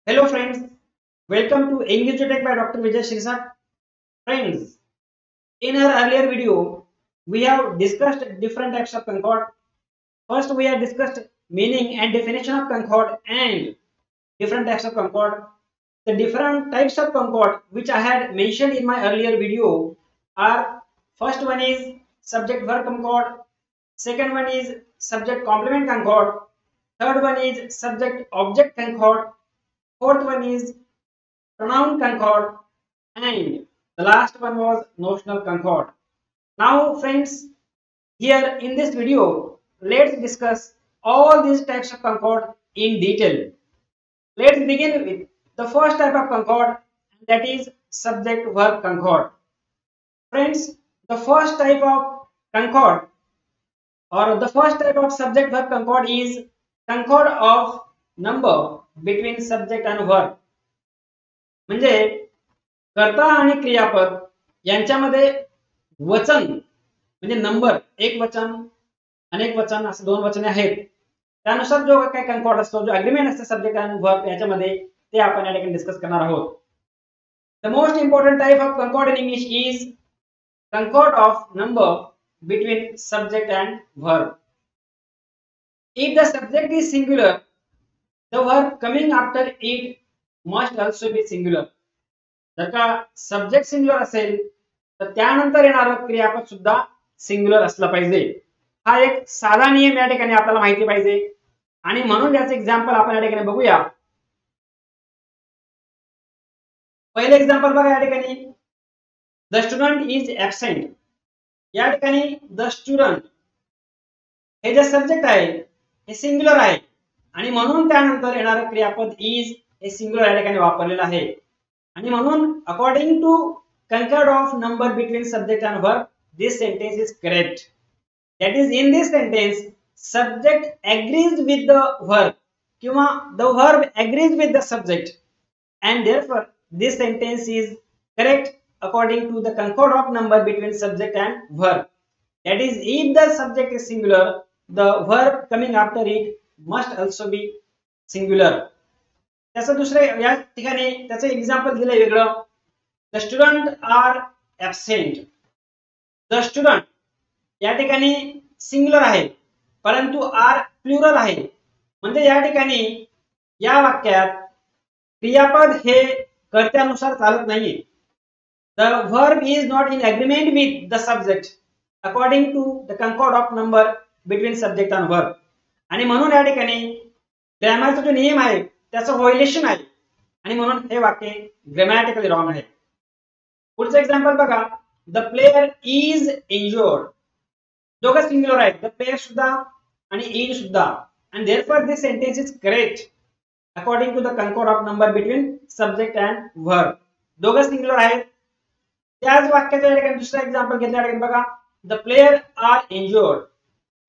Hello friends, welcome to English Tech by Dr. Vijay Shirsat. Friends, in our earlier video, we have discussed different types of concord. First, we have discussed meaning and definition of concord and different types of concord. The different types of concord which I had mentioned in my earlier video are: first one is subject verb concord, second one is subject complement concord, third one is subject object concord, fourth one is pronoun concord, and the last one was notional concord. Now friends, here in this video, let's discuss all these types of concord in detail. Let's begin with the first type of concord, that is subject verb concord. Friends, the first type of concord or the first type of subject verb concord is concord of number between subject and verb. म्हणजे कर्ता आणि क्रियापद यांच्यामध्ये वचन म्हणजे number, एक वचन अनेक वचन असे दोन वचने आहेत, त्यानुसार जो काही कंकॉर्ड असतो, जो अग्रीमेंट असते सब्जेक्ट आणि वर्ब याच्यामध्ये, ते आपण या ठिकाणी डिस्कस करणार आहोत. The most important type of concord in English is concord of number between subject and verb. If the subject is singular, the verb coming after it must also be singular. जर का subject singular असेल तर त्यानंतर येणारं क्रियापद सुद्धा singular असलं पाहिजे. हा एक साधा नियम या ठिकाणी आपल्याला माहिती पाहिजे आणि म्हणून याचं एक्झाम्पल आपण या ठिकाणी बघूया. पहिले एक्झाम्पल बघा या ठिकाणी, द स्टुडंट इज ऍबसेंट. या ठिकाणी द स्टुडंट हे जे सब्जेक्ट आहे हे सिंग्युलर आहे आणि म्हणून त्यानंतर येणारं क्रियापद इज हे सिंग्युलर या ठिकाणी वापरलेलं आहे. आणि म्हणून according to concord of number between subject and verb, this sentence is correct. That is, in this sentence subject agrees with the verb किंवा the verb agrees with the subject, and therefore this sentence is correct according to the concord of number between subject and verb. That is, if the subject is singular, the verb coming after it must also be singular. त्याचं दुसरे या ठिकाणी त्याचं example दिलंय वेगळं. The student are absent. The student या ठिकाणी singular आहे परंतु आर प्लुरल आहे. म्हणजे या ठिकाणी या वाक्यात क्रियापद हे कर्त्यानुसार चालत नाहीये. The verb is not in agreement with the subject according to the concord of number between subject and verb. आणि म्हणून या ठिकाणी ग्रामरचा जो नियम आहे त्याचं व्हायोलेशन आहे आणि म्हणून हे वाक्य ग्रामॅटिकली रॉंग आहे. पुढचं एक्झाम्पल बघा, द प्लेयर इज इंजुर्ड. दोघं सिंग्युलर आहेत, द प्लेयर सुद्धा आणि इज सुद्धा, and therefore this sentence is correct according to the concord of number between subject and verb. दोघं सिंग्युलर आहेत. त्याच वाक्याच्या ठिकाणी दुसरा एक्झाम्पल घेतल्या ठिकाणी बघा, the player are injured.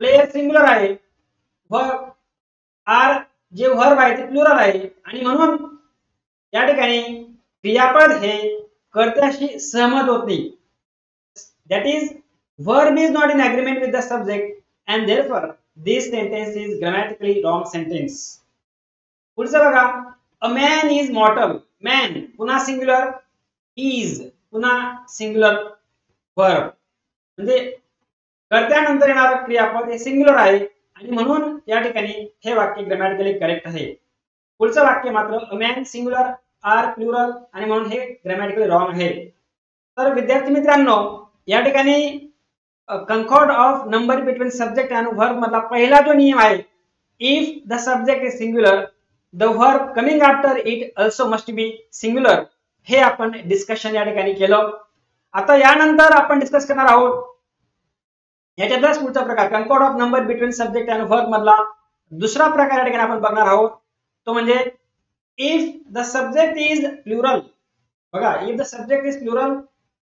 Player singular आहे, वर्ब आर जे वर्ब आहे ते प्लुरल आहे आणि म्हणून या ठिकाणी क्रियापद हे कर्त्याशी सहमत होत नाही. That is, verb is not in agreement with the subject and therefore this sentence is grammatically wrong sentence. पुढचं बघा, अ मॅन इज मॉर्टल. मॅन पुन्हा सिंग्युलर, इज पुन्हा सिंग्युलर वर्ब, म्हणजे कर्त्यानंतर येणारं क्रियापद हे सिंग्युलर आहे आणि म्हणून या ठिकाणी हे वाक्य ग्रामॅटिकली करेक्ट आहे. पुढचं वाक्य मात्र a man singular, are plural आणि म्हणून हे ग्रामॅटिकली रॉंग आहे. तर विद्यार्थी मित्रांनो, या ठिकाणी concord of number between subject and verb मधला पहिला जो नियम आहे, if the subject is singular, the verb coming after it also must be singular, हे आपण डिस्कशन या ठिकाणी केलं. आता यानंतर आपण डिस्कस करणार आहोत याच्यातलाच पुढचा प्रकार, concord of number between subject and verb मधला दुसरा प्रकार या ठिकाणी आपण बघणार आहोत. तो म्हणजे if the subject is plural. बघा, if the subject is plural,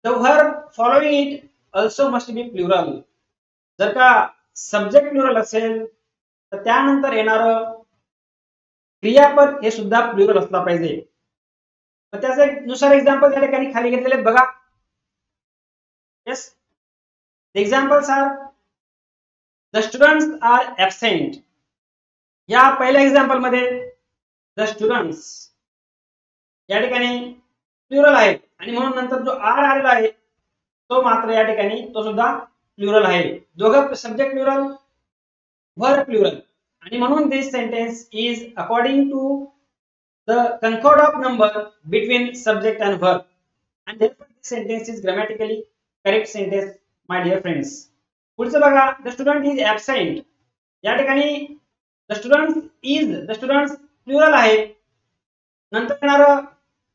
the verb following it also must be plural. जर का सब्जेक्ट प्लुरल असेल तर त्यानंतर येणारं क्रियापद हे सुद्धा प्लुरल असला पाहिजे. तर त्याचं एक दुसरं एक्झाम्पल या ठिकाणी खाली घेतलेले बघा. Yes, the examples are, the students are absent. या पहिल्या एक्झाम्पल मध्ये the students या ठिकाणी प्लुरल आहे आणि म्हणून नंतर जो आर आलेला आहे तो मात्र या ठिकाणी तो सुद्धा प्लुरल आहे. दोघं सब्जेक्ट प्लुरल, वर्ब प्लुरल, आणि म्हणून this sentence is according to the concord of number between subject and verb, and therefore this sentence is grammatically correct sentence, my dear friends. पुढचं बघा, the student is absent. या ठिकाणी the students plural आहे, नंतर येणारं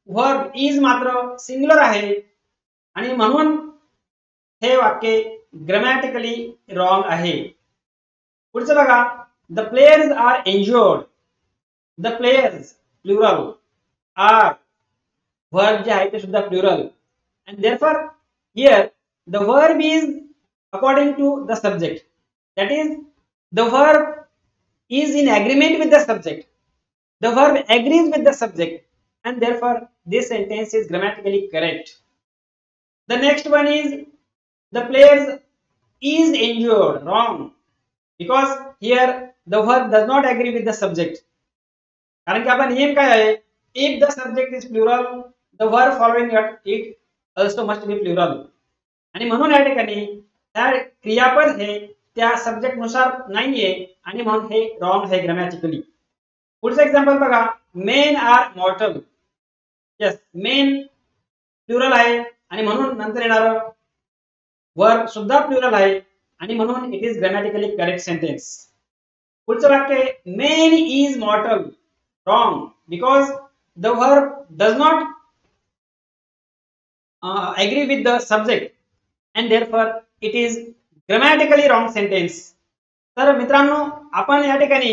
verb is मात्र singular आहे आणि म्हणून हे वाक्य ग्रामॅटिकली रॉंग आहे. पुढचं बघा, the players are injured. the players plural are verb जे आहे ते सुद्धा plural, and therefore here the verb is according to the subject, that is the verb is in agreement with the subject, the verb agrees with the subject, and therefore this sentence is grammatically correct. The next one is the players is injured, wrong, because here the verb does not agree with the subject. कारण की आपला नियम काय आहे, if the subject is plural the verb following it also must B plural, आणि म्हणून या ठिकाणी त्या क्रियापद हे त्या सब्जेक्ट नुसार नाहीये आणि म्हणून हे रॉंग आहे ग्रामॅटिकली. पुढचं एक्झाम्पल बघा, men are मॉर्टल. Yes, main plural आहे आणि म्हणून नंतर येणारं वर्ब सुद्धा प्लुरल आहे आणि म्हणून it is grammatically correct sentence. पुढचं वाक्य, main is मॉर्टल. Wrong, because the verb does not agree with the subject, and therefore it is grammatically wrong sentence. तर मित्रांनो, आपण या ठिकाणी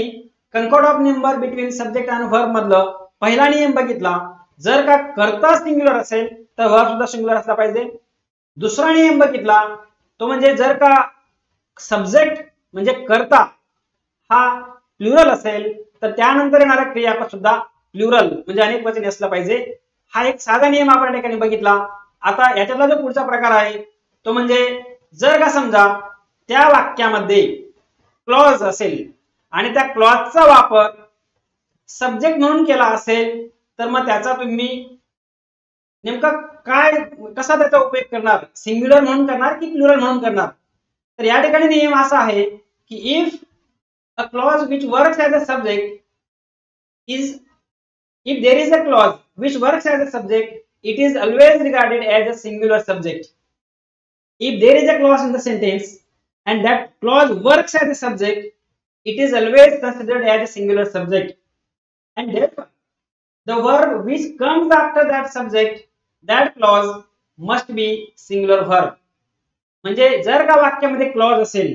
concord of number between subject आणि वर्ब मधलं पहिला नियम बघितला. जर का कर्ता सिंग्युलर असेल तर वर्ब सुद्धा सिंग्युलर असला पाहिजे. दुसरा नियम बघितला तो म्हणजे जर का सब्जेक्ट म्हणजे कर्ता हा प्लुरल असेल तर त्यानंतर येणारा क्रियापद सुद्धा प्लुरल म्हणजे अनेक वचनी असलं पाहिजे. हा एक साधा नियम आपण या ठिकाणी बघितला. आता याच्यातला जो पुढचा प्रकार आहे तो म्हणजे जर का समजा त्या वाक्यामध्ये क्लॉज असेल आणि त्या क्लॉजचा वापर सब्जेक्ट म्हणून केला असेल तर मग त्याचा तुम्ही नेमका काय कसा त्याचा उपयोग करणार, सिंग्युलर म्हणून करणार की प्लुरल म्हणून करणार. तर या ठिकाणी नियम असा आहे की if a clause which works as a subject is, if there is a clause which works as a subject, it is always regarded as a singular subject. If there is a clause in the sentence and that clause works as a subject, it is always considered as a singular subject, and therefore the verb which comes after that subject, that clause must be singular verb. म्हणजे जर का वाक्यामध्ये clause असेल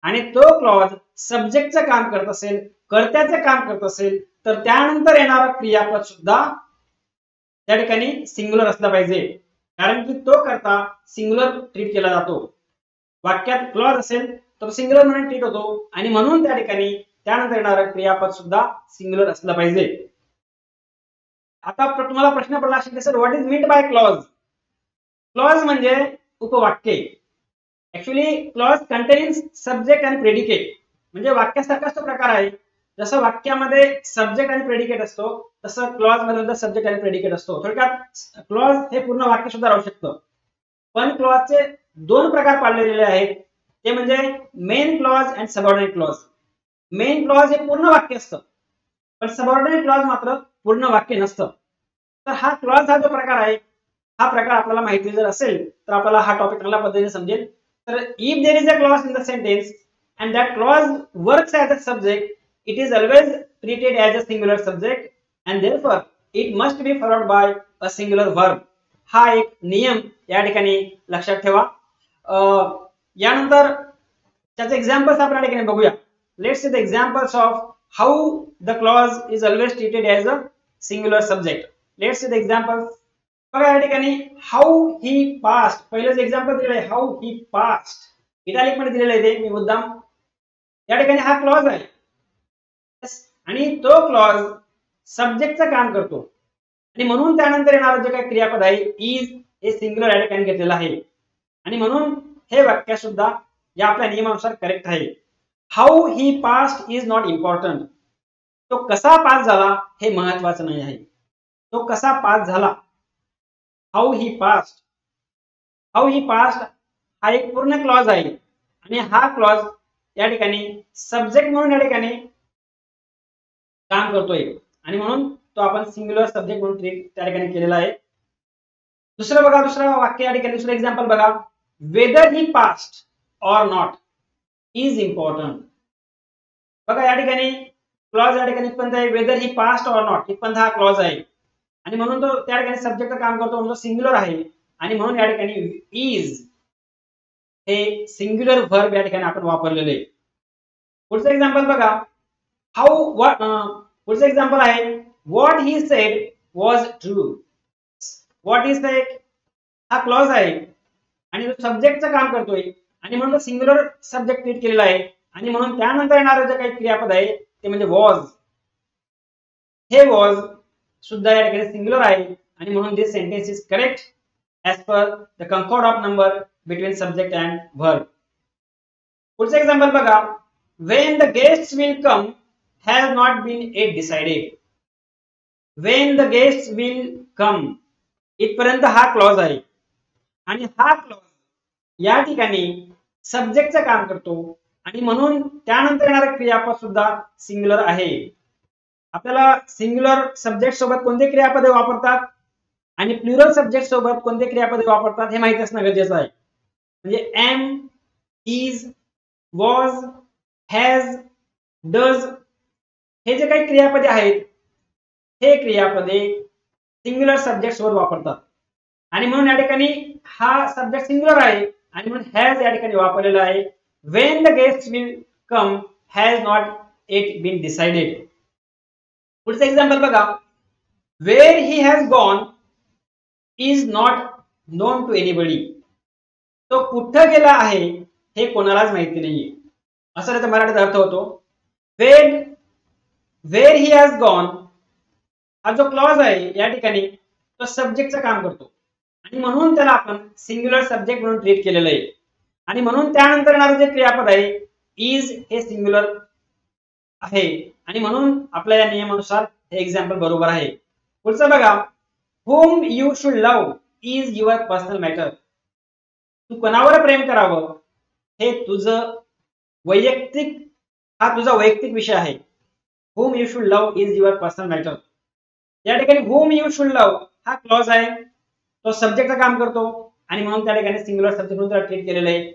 आणि तो clause सब्जेक्टचं काम करत असेल, कर्त्याचे काम करत असेल तर त्यानंतर येणारा क्रियापद सुद्धा त्या ठिकाणी सिंग्युलर असला पाहिजे, कारण की तो कर्ता सिंग्युलर ट्रीट केला जातो. वाक्यात क्लॉज असेल तर सिंग्युलर म्हणून ट्रीट होतो आणि म्हणून त्या ठिकाणी त्यानंतर येणारा क्रियापद सुद्धा सिंग्युलर असलं पाहिजे. आता तुम्हाला प्रश्न पडला असेल की sir what is meant by clause. Clause म्हणजे उपवाक्य. ऍक्च्युअली क्लॉज कंटेन्स सब्जेक्ट आणि प्रेडिकेट, म्हणजे वाक्यासारखाच तो प्रकार आहे. जसं वाक्यामध्ये सब्जेक्ट आणि प्रेडिकेट असतो तसं क्लॉज मध्ये सब्जेक्ट आणि प्रेडिकेट असतो. थोडक्यात क्लॉज हे पूर्ण वाक्य सुद्धा राहू शकतं, पण क्लॉजचे दोन प्रकार पाडले गेलेले आहेत, ते म्हणजे मेन क्लॉज आणि सबऑर्डिनेट क्लॉज. मेन क्लॉज हे पूर्ण वाक्य असतं, पण सबऑर्डिनेट क्लॉज मात्र पूर्ण वाक्य नसतं. तर हा क्लॉज हा जो प्रकार आहे, हा प्रकार आपल्याला माहिती जर असेल तर आपल्याला हा टॉपिक चांगल्या पद्धतीने समजेल. तर if there is a clause in the sentence and that clause works as a subject, it is always treated as a singular subject and therefore it must be followed by a singular verb. हा एक नियम या ठिकाणी लक्षात ठेवा. यानंतर त्याचे examples आपण या ठिकाणी बघूया. Let's see the examples of how the clause is always treated as a singular subject. Let's see the examples. बघा या ठिकाणी हाऊ ही पास्ट, पहिलं जे एक्झाम्पल दिलेलं आहे हाऊ ही पास्ट, इटालिक मध्ये दिलेलं आहे ते मी मुद्दाम. या ठिकाणी हा क्लॉज आहे आणि तो क्लॉज सब्जेक्टचं काम करतो आणि म्हणून त्यानंतर येणारं जे काही क्रियापद आहे इज हे सिंग्युलर या ठिकाणी घेतलेलं आहे आणि म्हणून हे वाक्य सुद्धा या आपल्या नियमानुसार करेक्ट आहे. How he past is not important. तो कसा पास झाला हे महत्वाचं नाही आहे. तो कसा पास झाला, how he passed. How he passed हा एक पूर्ण क्लॉज आहे आणि हा क्लॉज या ठिकाणी सब्जेक्ट म्हणून या ठिकाणी काम करतोय आणि म्हणून तो आपण सिंग्युलर सब्जेक्ट म्हणून ट्रीट त्या ठिकाणी केलेला आहे. दुसरं बघा, दुसरं वाक्य या ठिकाणी, दुसरं एक्झाम्पल बघा. Weather he passed or not is important. बघा या ठिकाणी क्लॉज या ठिकाणी पण आहे, weather he past or not पण हा क्लॉज आहे आणि म्हणून तो त्या ठिकाणी सब्जेक्ट काम करतो म्हणून तो सिंग्युलर आहे आणि म्हणून या ठिकाणी इज हे सिंग्युलर व्हर्ब या ठिकाणी आपण वापरलेले. पुढचं एक्झाम्पल बघा. पुढचं एक्झाम्पल आहे what he said was true. What he said हा क्लॉज आहे आणि तो सब्जेक्टचं काम करतोय आणि म्हणून तो सिंग्युलर सब्जेक्ट ट्रीट केलेला आहे आणि म्हणून त्यानंतर येणारं जे काही क्रियापद आहे ते म्हणजे वॉज. हे वॉज सुद्धा या ठिकाणी सिंग्युलर आहे आणि म्हणून this sentence is correct as per the concord of number between subject and verb. पुढचं एक्झाम्पल बघा. When the guests will come has not been yet decided. When the guests will come इथपर्यंत हा clause आहे आणि हा clause या ठिकाणी सब्जेक्टचं काम करतो आणि म्हणून त्यानंतर येणारे क्रियापद सुद्धा सिंग्युलर आहे. आपल्याला सिंग्युलर सब्जेक्ट सोबत कोणते क्रियापदे वापरतात आणि प्लुरल सब्जेक्ट सोबत कोणते क्रियापदे वापरतात हे माहिती असणं गरजेचं आहे. म्हणजे am, is, was, has, does हे जे काही क्रियापदे आहेत हे क्रियापदे सिंग्युलर सब्जेक्ट सोबत वापरतात आणि म्हणून या ठिकाणी हा सब्जेक्ट सिंग्युलर आहे आणि म्हणून हॅज या ठिकाणी वापरलेला आहे. When the guests will come has not yet been decided. पुढचं एक्झाम्पल बघा. Where he has gone is not known to anybody. तो कुठं गेला आहे हे कोणालाच माहिती नाहीये. असं त्याचा मराठीत अर्थ होतो. Where he has gone हा जो क्लॉज आहे या ठिकाणी तो सब्जेक्टचं काम करतो आणि म्हणून त्याला आपण सिंग्युलर सब्जेक्ट म्हणून ट्रीट केलेलं आहे आणि म्हणून त्यानंतर येणारे जे क्रियापद आहे इज हे सिंग्युलर आहे आणि म्हणून आपल्या या नियमानुसार हे एक्झाम्पल बरोबर आहे. पुढचं बघा. whom you should love is your personal matter. तू कोणावर प्रेम करावं हे तुझं वैयक्तिक, हा तुझा वैयक्तिक विषय आहे. whom you should love is your personal matter. या ठिकाणी whom you should love हा क्लॉज आहे, तो सब्जेक्टचं काम करतो आणि म्हणून त्या ठिकाणी सिंग्युलर सब्जेक्ट म्हणून त्याला ट्रीट केलेलं आहे.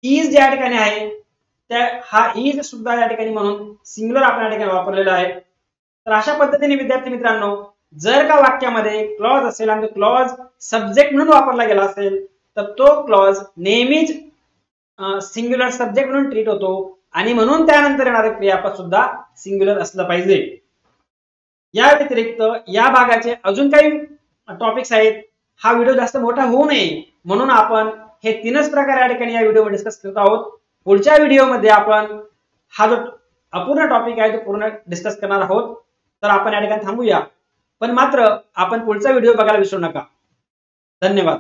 इज ज्या ठिकाणी आहे त्या हा इज सुद्धा या ठिकाणी म्हणून सिंग्युलर आपण या ठिकाणी वापरलेला आहे. तर अशा पद्धतीने विद्यार्थी मित्रांनो, जर का वाक्यामध्ये क्लॉज असेल आणि तो क्लॉज सब्जेक्ट म्हणून वापरला गेला असेल तर तो क्लॉज नेहमीच सिंग्युलर सब्जेक्ट म्हणून ट्रीट होतो आणि म्हणून त्यानंतर येणारे क्रियापद सुद्धा सिंग्युलर असलं पाहिजे. या व्यतिरिक्त या भागाचे अजून काही टॉपिक्स आहेत. हा व्हिडिओ जास्त मोठा होऊ नये म्हणून आपण हे तीनच प्रकार या ठिकाणी या व्हिडिओमध्ये डिस्कस करत आहोत. पुढच्या व्हिडिओमध्ये आपण हा जो अपूर्ण टॉपिक आहे तो पूर्ण डिस्कस करणार आहोत. तर आपण या ठिकाणी थांबूया, पण मात्र आपण पुढचा व्हिडिओ बघायला विसरू नका. धन्यवाद.